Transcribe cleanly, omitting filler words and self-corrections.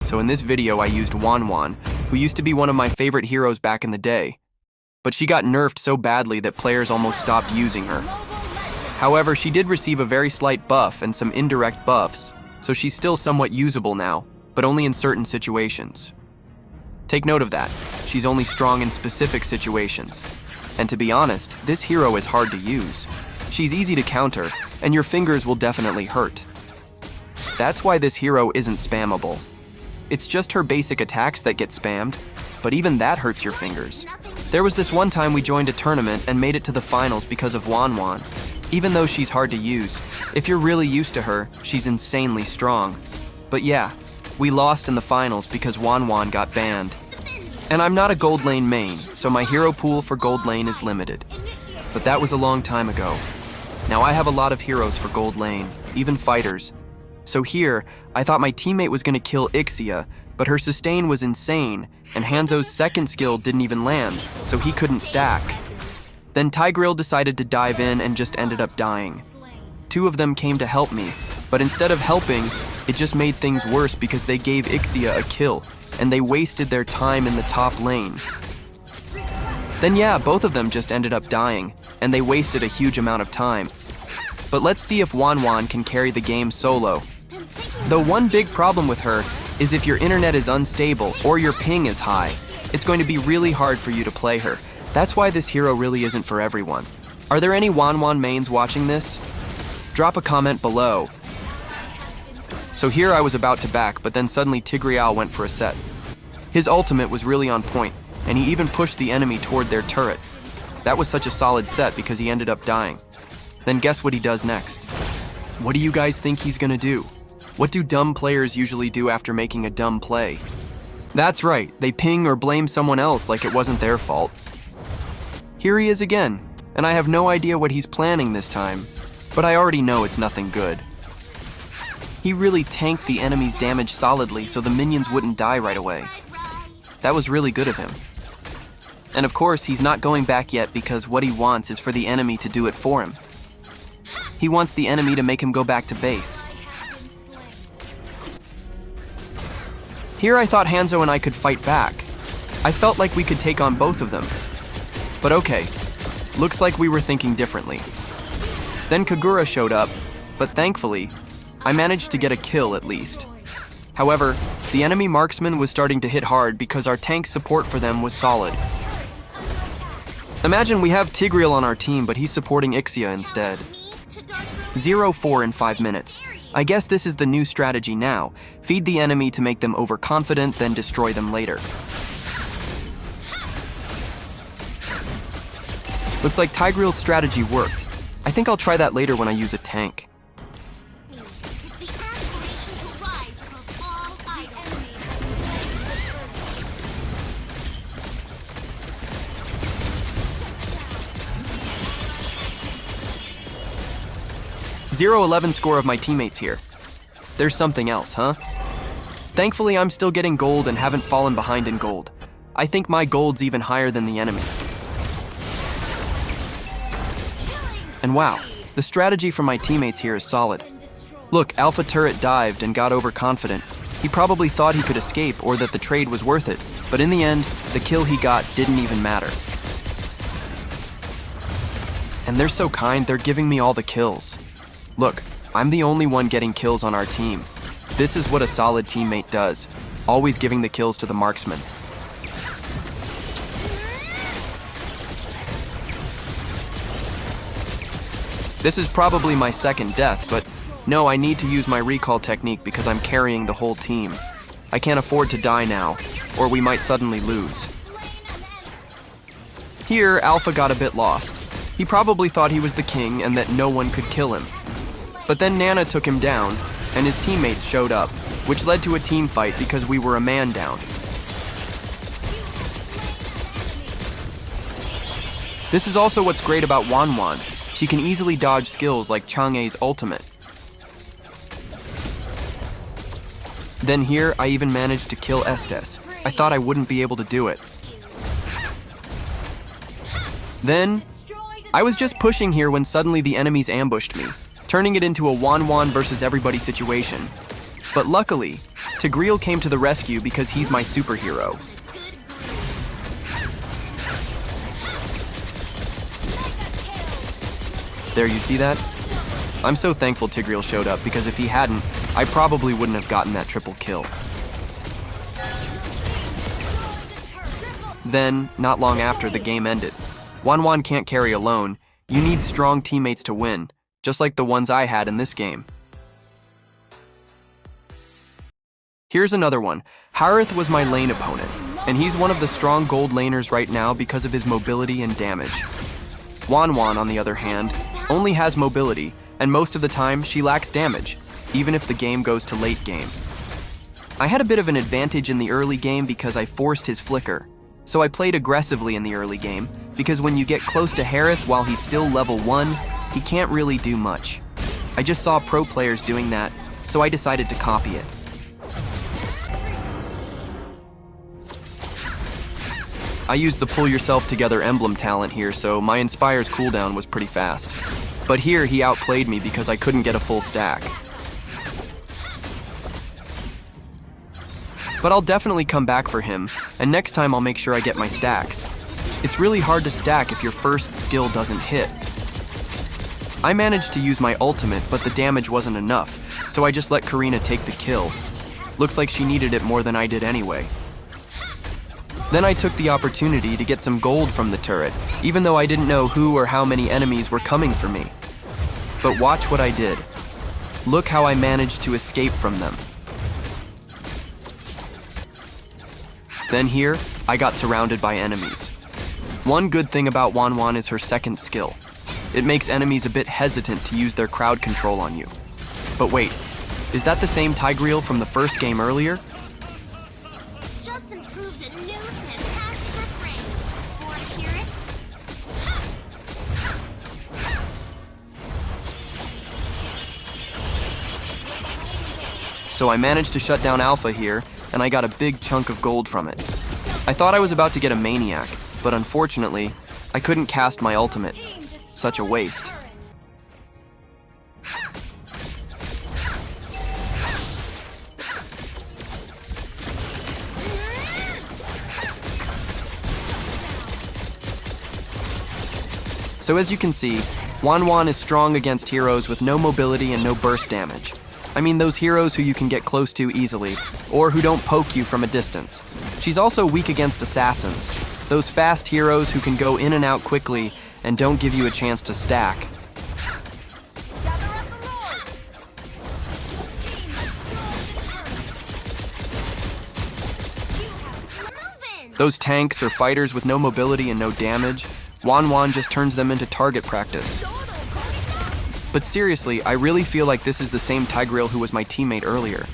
So in this video I used Wan Wan, who used to be one of my favorite heroes back in the day. But she got nerfed so badly that players almost stopped using her. However, she did receive a very slight buff and some indirect buffs, so she's still somewhat usable now, but only in certain situations. Take note of that. She's only strong in specific situations. And to be honest, this hero is hard to use. She's easy to counter, and your fingers will definitely hurt. That's why this hero isn't spammable. It's just her basic attacks that get spammed, but even that hurts your fingers. There was this one time we joined a tournament and made it to the finals because of Wan Wan. Even though she's hard to use, if you're really used to her, she's insanely strong. But yeah, we lost in the finals because Wan Wan got banned. And I'm not a gold lane main, so my hero pool for gold lane is limited. But that was a long time ago. Now I have a lot of heroes for gold lane, even fighters. So here, I thought my teammate was gonna kill Ixia, but her sustain was insane, and Hanzo's second skill didn't even land, so he couldn't stack. Then Tigreal decided to dive in and just ended up dying. Two of them came to help me, but instead of helping, it just made things worse because they gave Ixia a kill, and they wasted their time in the top lane. Then yeah, both of them just ended up dying, and they wasted a huge amount of time. But let's see if Wan Wan can carry the game solo. Though one big problem with her is if your internet is unstable or your ping is high, it's going to be really hard for you to play her. That's why this hero really isn't for everyone. Are there any Wan Wan mains watching this? Drop a comment below. So here I was about to back, but then suddenly Tigreal went for a set. His ultimate was really on point, and he even pushed the enemy toward their turret. That was such a solid set because he ended up dying. Then guess what he does next? What do you guys think he's gonna do? What do dumb players usually do after making a dumb play? That's right, they ping or blame someone else like it wasn't their fault. Here he is again, and I have no idea what he's planning this time, but I already know it's nothing good. He really tanked the enemy's damage solidly so the minions wouldn't die right away. That was really good of him. And of course, he's not going back yet because what he wants is for the enemy to do it for him. He wants the enemy to make him go back to base. Here I thought Hanzo and I could fight back. I felt like we could take on both of them. But okay, looks like we were thinking differently. Then Kagura showed up, but thankfully, I managed to get a kill at least. However, the enemy marksman was starting to hit hard because our tank support for them was solid. Imagine we have Tigreal on our team, but he's supporting Ixia instead. 0-4 in 5 minutes. I guess this is the new strategy now. Feed the enemy to make them overconfident, then destroy them later. Looks like Tigreal's strategy worked. I think I'll try that later when I use a tank. 0-11 score of my teammates here. There's something else, huh? Thankfully, I'm still getting gold and haven't fallen behind in gold. I think my gold's even higher than the enemy's. And wow, the strategy from my teammates here is solid. Look, Alpha Turret dived and got overconfident. He probably thought he could escape or that the trade was worth it, but in the end, the kill he got didn't even matter. And they're so kind, they're giving me all the kills. Look, I'm the only one getting kills on our team. This is what a solid teammate does, always giving the kills to the marksman. This is probably my second death, but no, I need to use my recall technique because I'm carrying the whole team. I can't afford to die now, or we might suddenly lose. Here, Alpha got a bit lost. He probably thought he was the king and that no one could kill him. But then Nana took him down, and his teammates showed up, which led to a team fight because we were a man down. This is also what's great about Wan Wan. She can easily dodge skills like Chang'e's ultimate. Then here, I even managed to kill Estes. I thought I wouldn't be able to do it. Then, I was just pushing here when suddenly the enemies ambushed me, turning it into a Wan Wan versus everybody situation. But luckily, Tigreal came to the rescue because he's my superhero. There, you see that? I'm so thankful Tigreal showed up, because if he hadn't, I probably wouldn't have gotten that triple kill. Then, not long after, the game ended. Wan Wan can't carry alone. You need strong teammates to win, just like the ones I had in this game. Here's another one. Harith was my lane opponent, and he's one of the strong gold laners right now because of his mobility and damage. Wanwan, on the other hand, only has mobility, and most of the time she lacks damage, even if the game goes to late game. I had a bit of an advantage in the early game because I forced his flicker, so I played aggressively in the early game, because when you get close to Harith while he's still level 1, he can't really do much. I just saw pro players doing that, so I decided to copy it. I used the pull yourself together emblem talent here, so my Inspire's cooldown was pretty fast. But here he outplayed me because I couldn't get a full stack. But I'll definitely come back for him, and next time I'll make sure I get my stacks. It's really hard to stack if your first skill doesn't hit. I managed to use my ultimate, but the damage wasn't enough, so I just let Karina take the kill. Looks like she needed it more than I did anyway. Then I took the opportunity to get some gold from the turret, even though I didn't know who or how many enemies were coming for me. But watch what I did. Look how I managed to escape from them. Then here, I got surrounded by enemies. One good thing about Wan Wan is her second skill. It makes enemies a bit hesitant to use their crowd control on you. But wait, is that the same Tigreal from the first game earlier? Just improved a new fantastic refrain. Wanna hear it? So I managed to shut down Alpha here, and I got a big chunk of gold from it. I thought I was about to get a Maniac, but unfortunately, I couldn't cast my ultimate. Such a waste. So as you can see, Wan Wan is strong against heroes with no mobility and no burst damage. I mean those heroes who you can get close to easily, or who don't poke you from a distance. She's also weak against assassins, those fast heroes who can go in and out quickly and don't give you a chance to stack. Those tanks or fighters with no mobility and no damage, Wan Wan just turns them into target practice. But seriously, I really feel like this is the same Tigreal who was my teammate earlier.